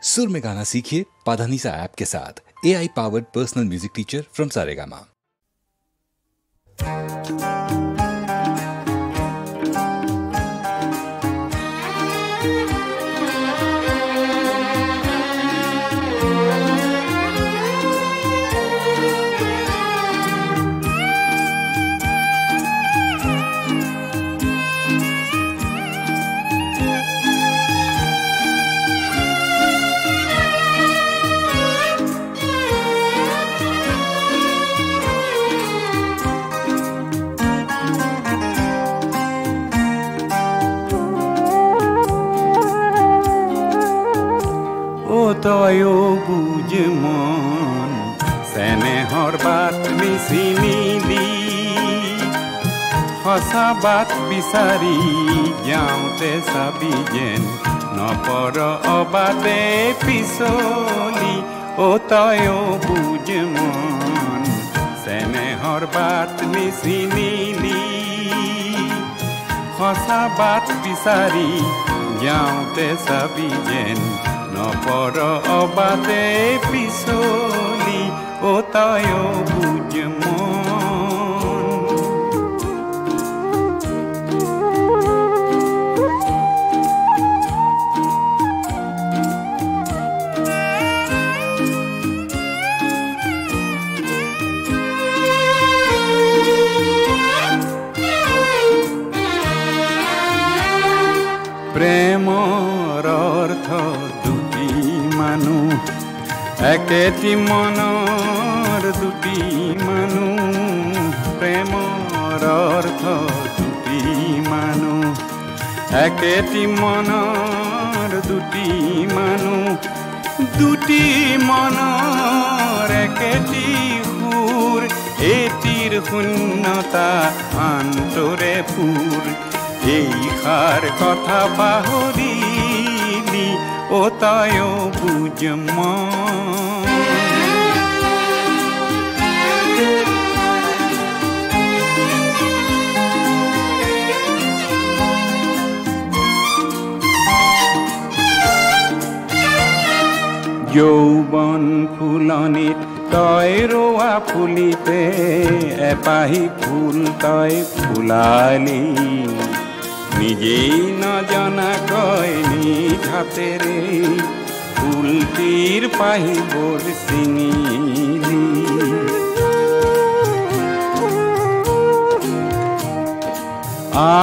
सुर में गाना सीखिए पाधानीसा ऐप के साथ। AI powered personal music teacher from Saregama. তয়ো বুঝ মন চেনেহৰ বাট মিছি নিলি সঁচা বাট বিচাৰি যাওঁতে চাবি যেন নপৰ অবাটে পিছলি তয়ো বুঝ মন চেনেহৰ বাট মিছি নিলি সঁচা বাট বিচাৰি যাওঁতে চাবি যেন নপৰ অবাটে পিছলি তয়ো বুঝ প্ৰেমৰ অৰ্থ দুটি মানুহ একেটি মনৰ দুটি মানুহ প্ৰেমৰ অৰ্থ দুটি মানুহ একেটি মনৰ দুটি মানুহ দুটি মনৰ একেটি সুৰ এটিৰ শূন্যতা আন্তৰে পুৰ এই খাৰ কথা পাহৰিলি তয়ো বুঝ মন যৌবন ফুলনিত তই ৰোৱা ফুলিতে এপাহি ফুল তই ফুলালি নিজেই নজনাকৈ নিজ হাতেৰে ফুলটিৰ পাহিবোৰ ছিঙিলি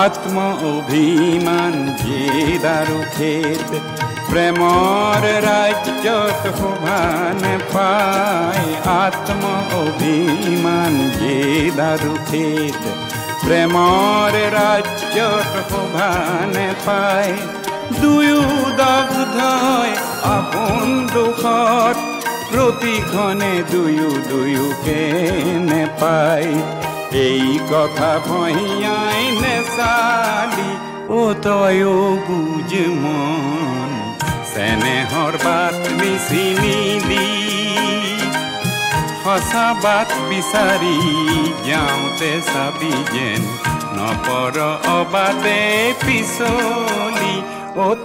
আত্ম অভিমান জেদাৰু খেত প্ৰেমৰ ৰাজ্যত শোভা নেপায় আত্ম অভিমান জেদাৰু খেত প্ৰেমৰ ৰাজ্যত শোভা নেপায় দুয়ো দগ্ধই আপোন দুখত প্ৰতিক্ষণে দুয়োকে নেপায় এই কথা ভহিয়াই নেচালি তয়ো বুঝ মন চেনেহৰ বাট মিছি নিলি সঁচা বাট বিচাৰি যাওঁতে চাবি যেন নপৰ অবাটে পিছলি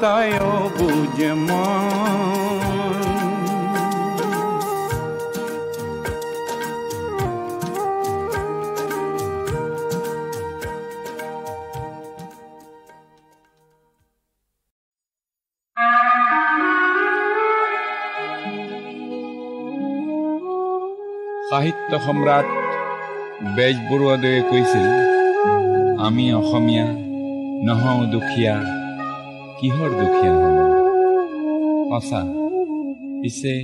তয়ো বুঝ মন সাহিত্য সম্ৰাট বেজবৰুৱাদেৱে কৈছিল আমি অসমীয়া নহওঁ দুখীয়া কিহৰ দুখীয়া সঁচা পিছে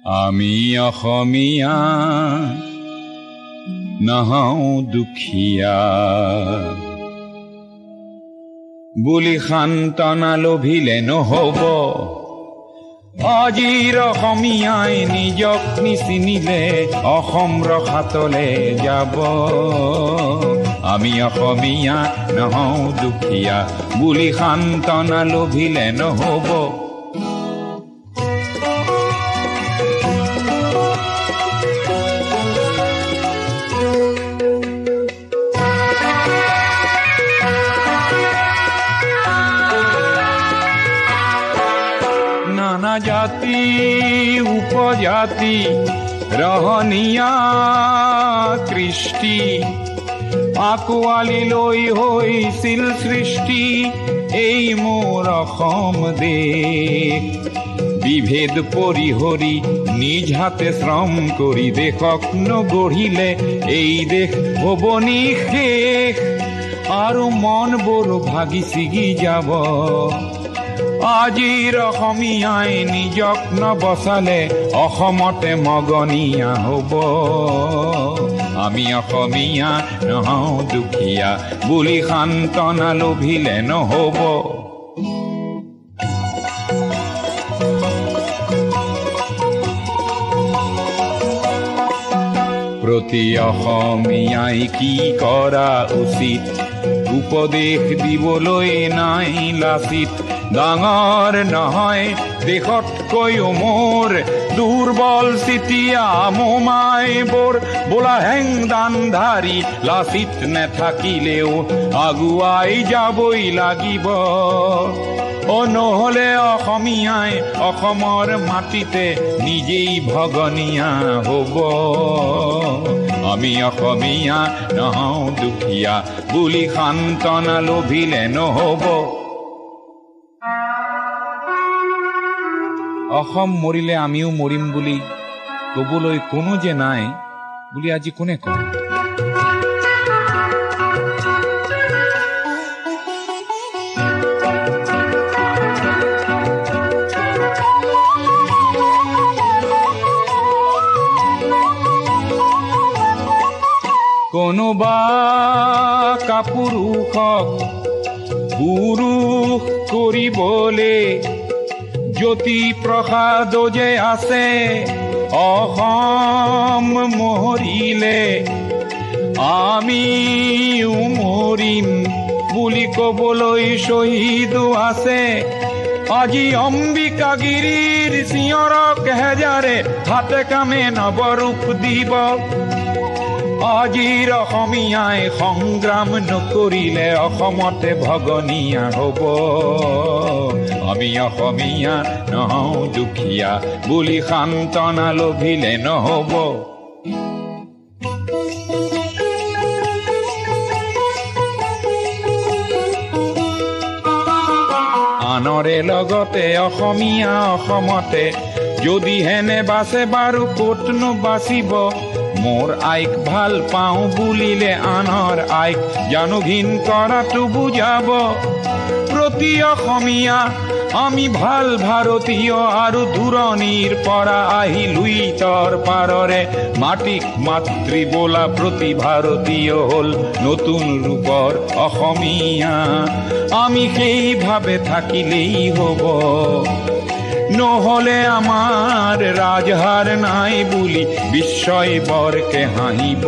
আমি অসমীয়া নহওঁ দুখীয়া বুলি সান্তনা লভিলে নহব আজিৰ অসমীয়াই নিজক নিচিনিলে অসম ৰখাতলে যাব আমি অসমীয়া নহওঁ দুখীয়া বুলি সান্তনা লভিলে নহব জাতি উপজাতি ৰহনীয়া কৃষ্টি আঁকোৱালি লৈ হৈছিল সৃষ্টি এই মোৰ অসম দেশ। বিভেদ পৰিহৰি নিজ হাতে শ্ৰম কৰি দেশক নগঢ়িলে এই দেশ হ'ব নিশেষ আৰু মনবোৰ ভাগি ছিগি যাব। আজিৰ অসমীয়াই নিজক নবচালে অসমতে মগনীয়া হ'ব। আমি অসমীয়া নহওঁ দুখীয়া বুলি সান্তনা লভিলে নহ'ব। প্ৰতি অসমীয়াই কি কৰা উচিত উপদেশ দিবলৈ নাই লাচিত। ডাঙৰ নহয় দেশতকৈও মোৰ দুৰ্বল চিতিয়া মোমাইবোৰ বোলা হেংদান ধাৰি লাচিত নেথাকিলেও আগুৱাই যাবই লাগিব। নহ'লে অসমীয়াই অসমৰ মাটিতে নিজেই ভগনীয়া হ'ব। আমি অসমীয়া নহওঁ দুখীয়া বুলি সান্তনা লভিলে নহ'ব। অসম মৰিলে আমিও মৰিম বুলি ক'বলৈ কোনো যে নাই বুলি আজি কোনে কয়? কোনোবা কাপুৰুষক পুৰুষ কৰিবলে জ্যোতি প্ৰসাদ যে আছে অসম মৰিলে আমিও মৰিম বুলি ক'বলৈ শ্বহীদো আছে। আজি অম্বিকাগিৰিৰ চিঞৰক হেজাৰে হাতে কামে নৱৰূপ দিব। আজিৰ অসমীয়াই সংগ্ৰাম নকৰিলে অসমতে ভগনীয়া হ'ব। আমি অসমীয়া নহওঁ দুখীয়া বুলি সান্তনা লভিলে নহ'ব। আনৰে লগতে অসমীয়া অসমতে যদি হেনে বাচে বাৰু ক'তনো বাচিব। মোৰ আইক ভাল পাওঁ বুলিলে আনৰ আইক জানো ঘিণ কৰাটো বুজাব। প্ৰতি অসমীয়া আমি ভাল ভাৰতীয় আৰু দূৰণিৰ পৰা আহি লুইতৰ পাৰৰে মাটিক মাতৃ বোলা প্ৰতি ভাৰতীয় হ'ল নতুন ৰূপৰ অসমীয়া। আমি সেইভাৱে থাকিলেই হ'ব। নহ'লে আমাৰ ৰাজহাৰ নাই বুলি বিশ্বই বৰকে হাঁহিব।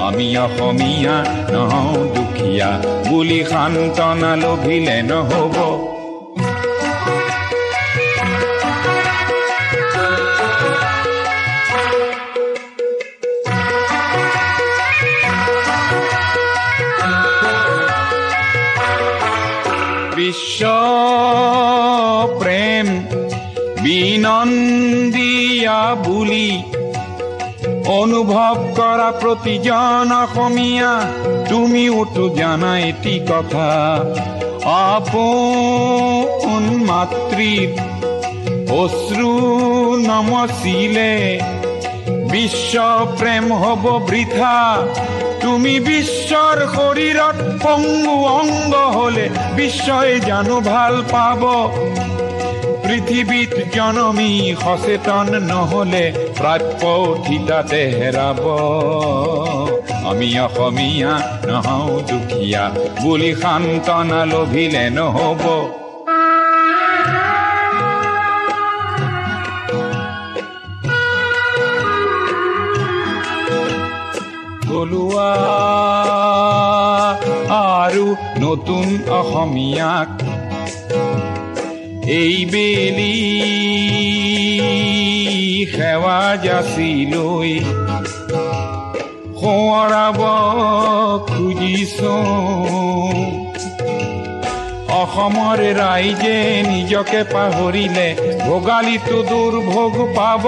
আমি অসমীয়া নহওঁ দুখীয়া বুলি সান্তনা লভিলে নহ'ব। বিশ্ব প্ৰেম বিনন্দিয়া বুলি অনুভৱ কৰা প্ৰতিজন অসমীয়া তুমিওতো জানা এটি কথা। আপোন মাতৃৰ অশ্ৰু নমচিলে বিশ্ব প্ৰেম হ'ব বৃথা। তুমি বিশ্বৰ শৰীৰত পংগু অংগ হলে বিশ্বই জানো ভাল পাব। পৃথিৱীত জনমী সচেতন নহলে প্ৰাপ্য ঠিতাতে হেৰাব। আমি অসমীয়া নহওঁ দুখীয়া বুলি সান্তনা লভিলে নহ'ব। থলুৱা আৰু নতুন অসমীয়াক এই বেলি সেৱা যাচি লৈ সোঁৱৰাব খুজিছো। অসমৰ ৰাইজে নিজকে পাহৰিলে ভোগালীটো দুৰ্ভোগ পাব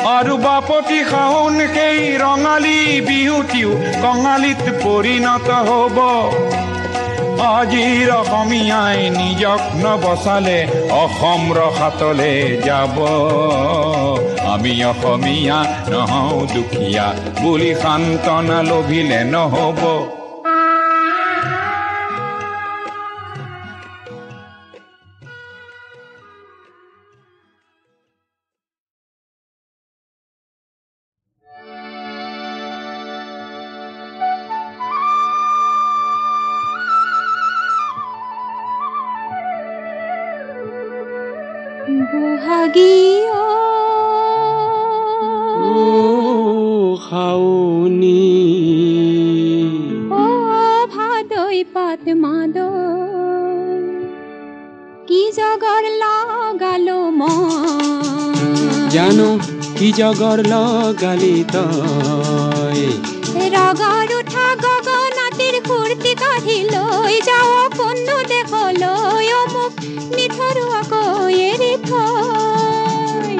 আৰু বাপতি শাওন সেই ৰঙালী বিহুটিও কঙালীত পৰিণত হ'ব আজিৰ অসমীয়াই নিজক নবচালে অসম ৰসাতলে যাব আমি অসমীয়া নহওঁ দুখীয়া বুলি সান্তনা লভিলে নহ'ব বহাগীয় খাওনি ও ভাদৈ পাত মাদৈ কি জগৰ লগালো মই জানো কি জগৰ লগালি তই ৰগৰ উঠা গগনাতিৰ ফূৰ্তি কাঢ়ি লৈ যাওঁ কোনো দেশলৈ মোক নিথৰুৱাকৈ এৰি থৈ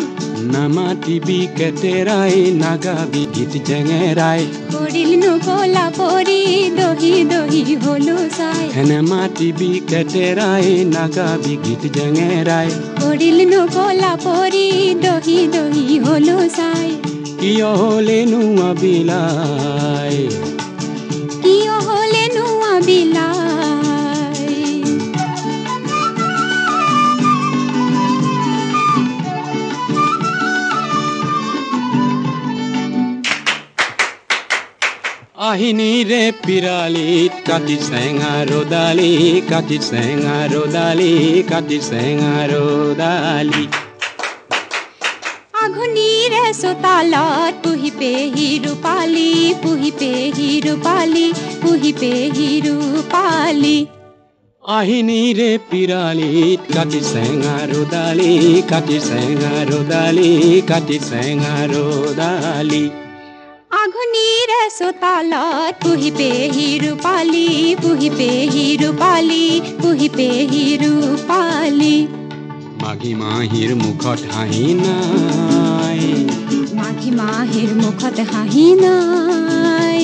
নামাতিবি কেতেৰাই নাগাবি গীত জেঙেৰাই পৰিল নুকলা পৰি দহি দহি হলো চাই হেনে মাতিবি কেতেৰাই নাগাবি গীত জেঙেৰাই পৰিল নুকলা পৰি দহি দহি হলো চাই কিয় হলেনো আবিলাই কিয় হলেনো আবিলাই আহিনিৰে পিৰালিত কাটি চেঙা ৰদালি কাটি চেঙা ৰদালি কাটি চেঙা ৰদালি আঘুনিৰে চোতালত পুহি পেহি ৰূপালী পুহি পেহি ৰূপালী পুহি পেহি ৰূপালী আহিনিৰে পিৰালিত কাটি চেঙা ৰদালি কাটি চেঙা ৰদালি কাটি চেঙা ৰদালি আঘুনিৰে চোতালত পুহি পেহি ৰূপালী পুহি পেহি ৰূপালী পুহি পেহি ৰূপালী মাঘী মাহীৰ মুখত হাঁহি নাই মাঘী মাহীৰ মুখত হাঁহি নাই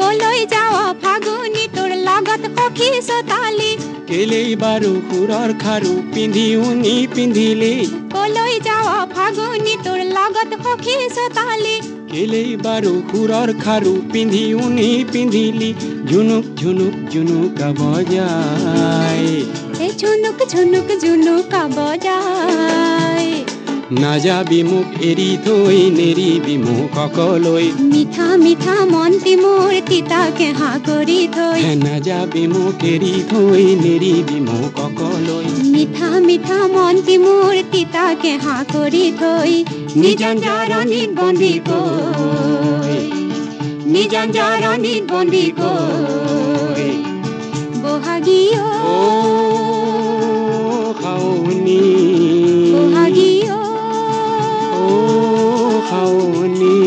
কলৈ যাৱ ফাগুনী তোৰ লগত সখী চোতালী কেলেই বাৰু সুৰৰ খাৰু পিন্ধি উনি পিন্ধিলি কলৈ যাৱ ফাগুনী তোৰ লগত সখী চোতালী কেলেই বাৰু সুৰৰ খাৰু পিন্ধি উনি পিন্ধিলি ঝুনুক ঝুনুক ঝুনুকা বজাই এই ঝুনুক ঝুনুক ঝুনুকা বজাই নাযাবি মোক এৰি থৈ নেৰিবি মোক অকলৈ মিঠা মিঠা মন্তি মোৰ তিতাকে হা কৰি থৈ নাযাবি মোক এৰি থৈ নেৰিবি মোক অকলৈ মিঠা মিঠা মন্তি মোৰ তিতাকে হা কৰি থৈ নিজাঞ্জাৰণিত বন্দী কৈ নিজাঞ্জাৰণিত বন্দী কৈ বহাগীয় খাওনি বহাগীয় খাওনি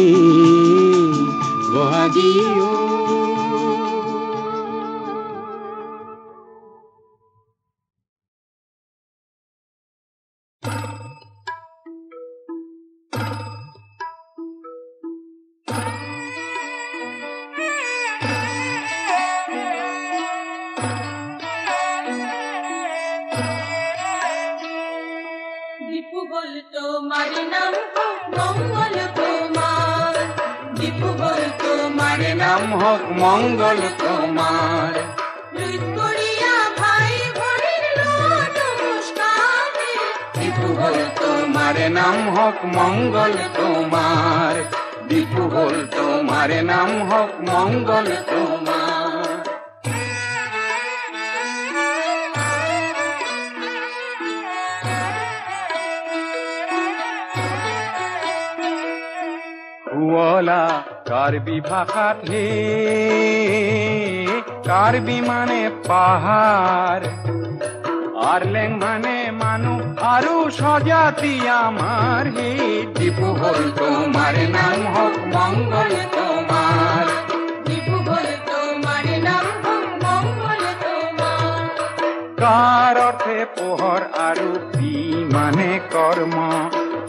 বহাগীয় দীপু বল তোমার নাম হোক মঙ্গল তোমার দীপু বল তোমার নাম হোক মঙ্গল তোমার লুট করিয়া ভাই বোনের নমস্কার দীপু বল তোমার নাম হোক মঙ্গল তোমার দীপু বল তোমার নাম হোক মঙ্গল তোমার হুৱলা কাৰ্বি ভাষাত হে কাৰ্বি মানে পাহাৰ আৰলেং মানে মানুহ আৰু স্বজাতি আমাৰ হে দীপু বল তোমাৰ নাম হোক মঙ্গল তোমাৰ দীপু বল তোমাৰ নাম হোক মঙ্গল তোমাৰ কাৰ অৰ্থে পোহৰ আৰু পি মানে কৰ্ম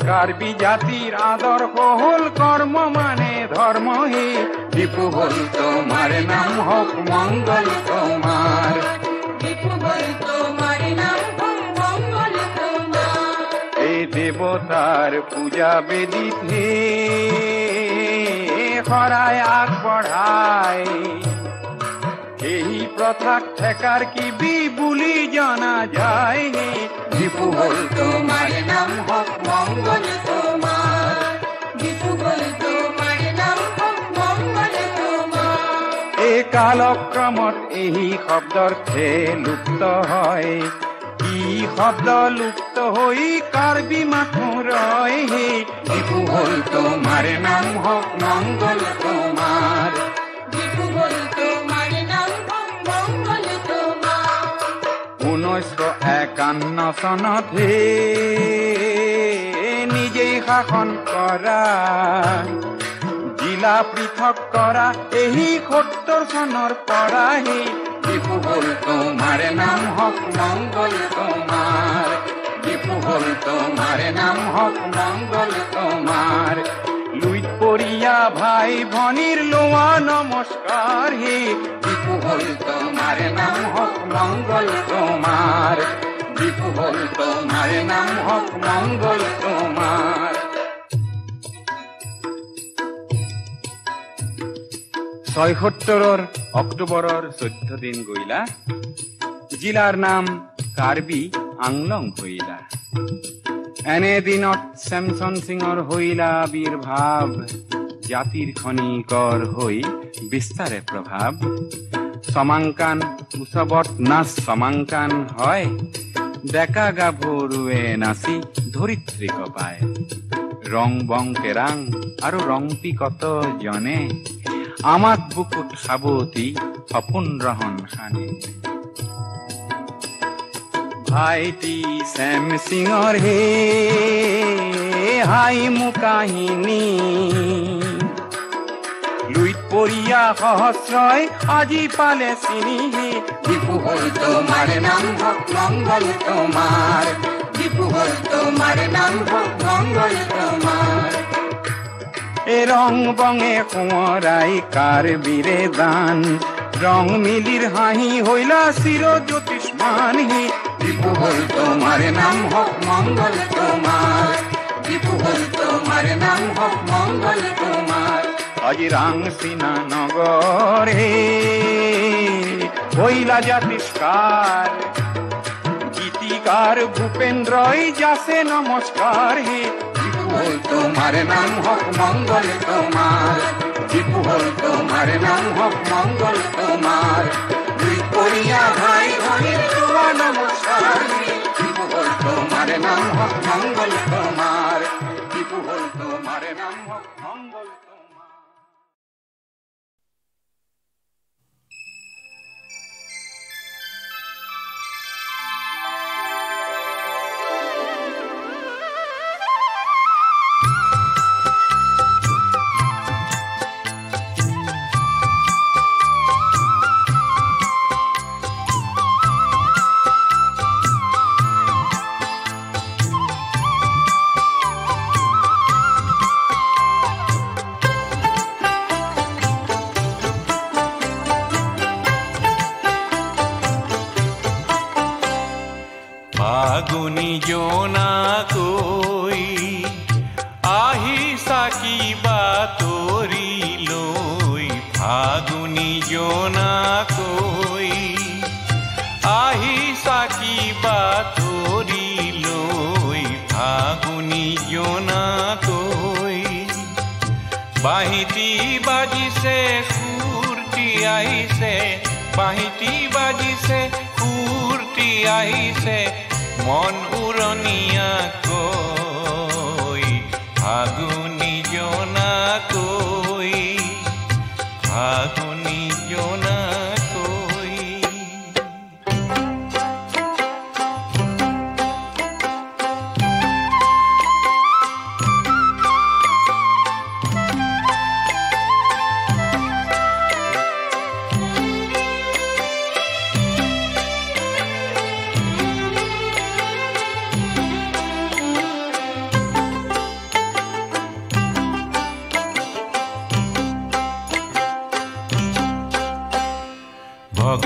কাৰ্বি জাতিৰ আদৰ্শ হ'ল কৰ্ম মানে ধৰ্ম হে দীপু হ'ল তোমাৰ নাম হওক মংগল তোমাৰ দীপু হ'ল তোমাৰ নাম হওক মংগল তোমাৰ এই দেৱতাৰ পূজা বেদিত হে শৰাই আগবঢ়াই এই প্ৰথাক ঠেকাৰ কিবি বুলি জনা যায় হে দীপু হ'ল তোমাৰ নাম হওক মংগল তোমাৰ দীপু হ'ল তোমাৰ নাম হওক মংগল তোমাৰ এই কালক্ৰমত এই শব্দৰ্থে লুপ্ত হয় ই শব্দ লুপ্ত হৈ কাৰ্বি মাথো ৰয় হে দীপু হ'ল তোমাৰ নাম হওক মংগল তোমাৰ দীপু হ'ল তোমাৰ নাম হওক মংগল তোমাৰ 1951 চনত হে নিজেই শাসন কৰা জিলা পৃথক কৰা এই 70 চনৰ পৰা হে দীপু হ'ল তোমাৰ নাম হওক মংগল তোমাৰ দীপু হ'ল তোমাৰ নাম হওক মংগল তোমাৰ লুইত পৰিয়া ভাই ভনীৰ লোৱা নমস্কাৰ হে দীপু হ'ল তোমাৰ নাম হওক মংগল তোমাৰ দীপু হ'ল তোমাৰ নাম হওক মংগল তোমাৰ 76 অক্টোবৰৰ 14 দিন গইলা জিলাৰ নাম কাৰ্বি আংলং হইলা এনে দিনত চেমচন সিঙৰ হইলা আবিৰ্ভাৱ জাতিৰ খনিকৰ হৈ বিস্তাৰে প্ৰভাৱ সমাংকান উৎসৱত নাচ সমাংকান হয় ডেকা গাভৰুৱে নাচি ধৰিত্ৰীক পায় ৰং বং কেৰাং আৰু ৰংপি কত জনে আমাক বুকুত সাবতি সপোন ৰহন খানে ভাইটি চেম সিঙৰ হে হাই মুকাহিনী লুইত পৰিয়া সহস্ৰই আজি পালে চিনি হে দীপু হ'ল তোমাৰ নাম হওক মংগল তোমাৰ দীপু হ'ল তোমাৰ নাম হওক মংগল তোমাৰ এ ৰং বঙে সোঁৱৰাই কাৰ্বিৰে দান ৰং মিলিৰ হাঁহি হইলা চিৰ জ্যোতিষ্মান হে দীপু হ'ল তোমাৰ নাম হওক মংগল তোমাৰ দীপু হ'ল তোমাৰ নাম হওক মংগল তোমাৰ আজি ৰাংচিনা নগৰ হে হইলা জাতিষ্কাৰ গীতিকাৰ ভূপেন্দ্ৰই যাচে নমস্কাৰ হে দীপু হ'ল তোমাৰ নাম হওক মংগল তোমাৰ দীপু হ'ল তোমাৰ নাম হওক মংগল তোমাৰ দুই পৰিয়া ভাই ভনীৰ লোৱা নমস্কাৰ দীপু হ'ল তোমাৰ নাম হওক মংগল তোমাৰ দীপু হ'ল তোমাৰ নাম হওক মংগল তোমাৰ ফাগুনি জোনাকৈ আহিছা কিবা তৰি লৈ ফাগুনি জোনাকৈ আহিছা কিবা তৰি লৈ ফাগুনি জোনাকৈ বাহিতি বাজিছে সুৰটি আহিছে বাহিতি বাজিছে সুৰটি আহিছে মন উৰণীয়াকৈ ফাগুনি জোনাকৈ ফাগুনি জোনাকৈ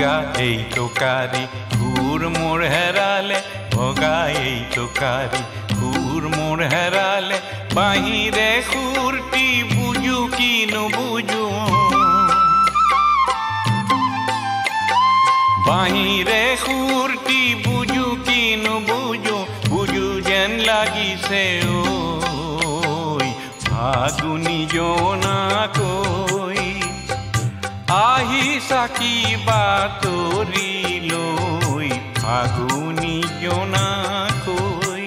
ভগা এই টোকাৰী সুৰ মোৰ হেৰালে ভগা এই টোকাৰী সুৰ মোৰ হেৰালে বাহিৰে সুৰটি বুজো কি নুবুজো বাহিৰে সুৰটি বুজো কি নুবুজো বুজো যেন লাগিছে ঐ ফাগুনী জোনাকৈ আহি চাকি বাতৰি লৈ ফাগুনী জোনাকৈ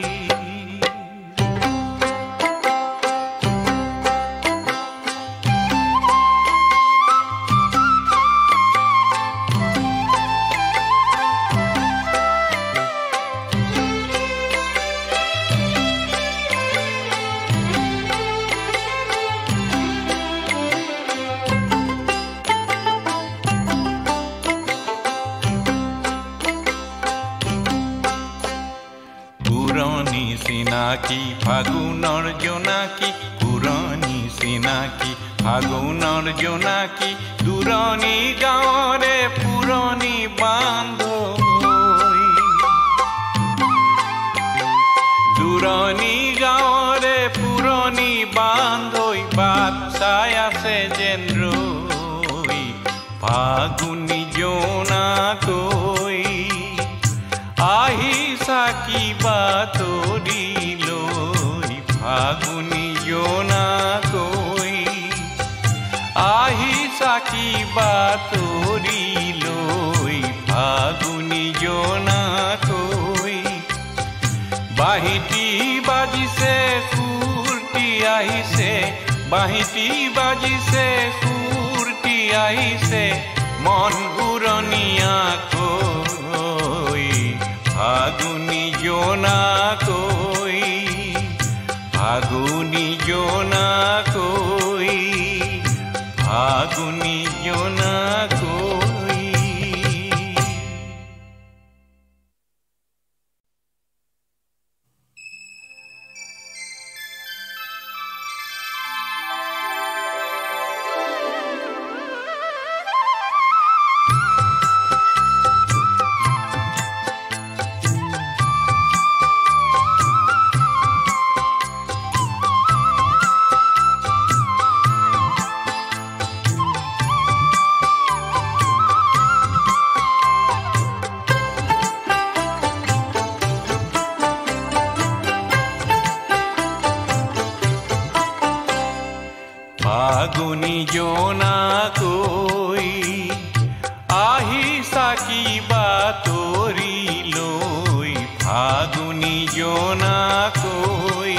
চিনাকি ফাগুনৰ জোনাকী পুৰণি চিনাকি ফাগুনৰ জোনাকী দূৰণি গাঁৱৰে পুৰণি বান্ধৈ দূৰণি গাঁৱৰে পুৰণি বান্ধৈ বাট চাই আছে যেন ৰৈ ফাগুনী জোনাকৈ আহি চাকি বাতৰি লৈ ফাগুনী জোনাকৈ আহি চাকি বাতৰি লৈ ফাগুনী জোনাকৈ বাহিতি বাজিছে সুৰটি আহিছে বাহিতি বাজিছে সুৰটি আহিছে মন উৰণীয়াকৈ ফাগুনী জোনাকৈ ফাগুনী জোনাকৈ ফাগুনী জোনাকৈ ফাগুনী জোনাকৈ আহি চাকি বাতৰি লৈ ফাগুনী জোনাকৈ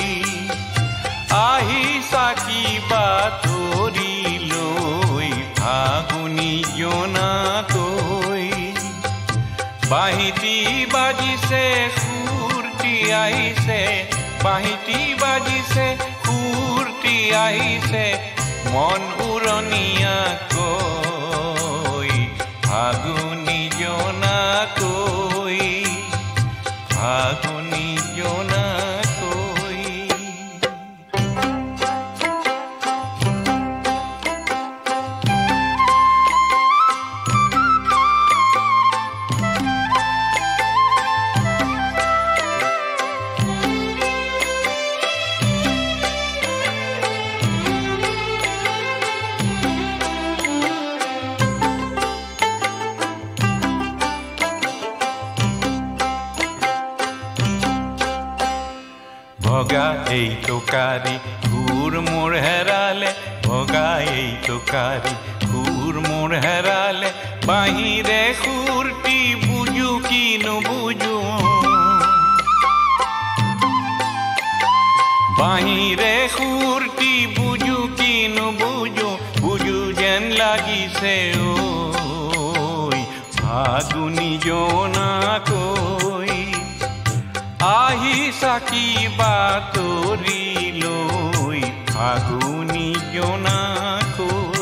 আহি চাকি বাতৰি লৈ ফাগুনী জোনাকৈ বাহিতি বাজিছে সুৰটি আহিছে বাহিতি বাজিছে সুৰটি আহিছে মন উৰণীয়াকৈ ফাগুনী জোনাকৈ ফাগুনী জোনাকৈ ভগা এই টোকাৰী সুৰ মোৰ হেৰালে ভগা এই টোকাৰী সুৰ মোৰ হেৰালে বাহিৰে সুৰটি বুজো কি নুবুজো বাহিৰে সুৰটি বুজো কি নুবুজো বুজো যেন লাগিছে ঐ ফাগুনী জোনাকৈ আহি চাকি বাতৰি লৈ ফাগুনী জোনাকৈ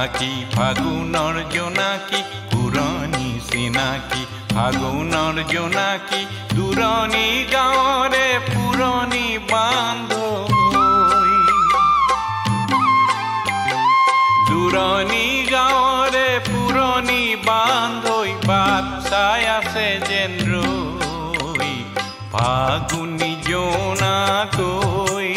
সাকি ফাগুনৰ জোনাকী পুৰণি চিনাকি ফাগুনৰ জোনাকী দূৰণি গাঁৱৰে পুৰণি বান্ধৱী দূৰণি গাঁৱৰে পুৰণি বান্ধৈ বাট চাই আছে যেন ৰৈ ফাগুনী জোনাকৈ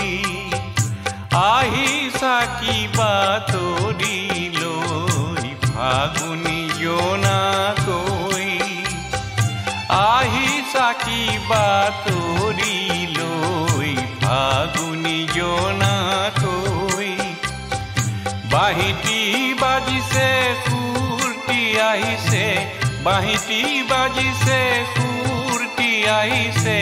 আহিছা কিবা তৰি লৈ ফাগুনী জোনাকৈ আহিছা কিবা তৰি লৈ ফাগুনী জোনাকৈ বাঁহীটি বাজিছে সুৰটি আহিছে বাঁহীটি বাজিছে সুৰটি আহিছে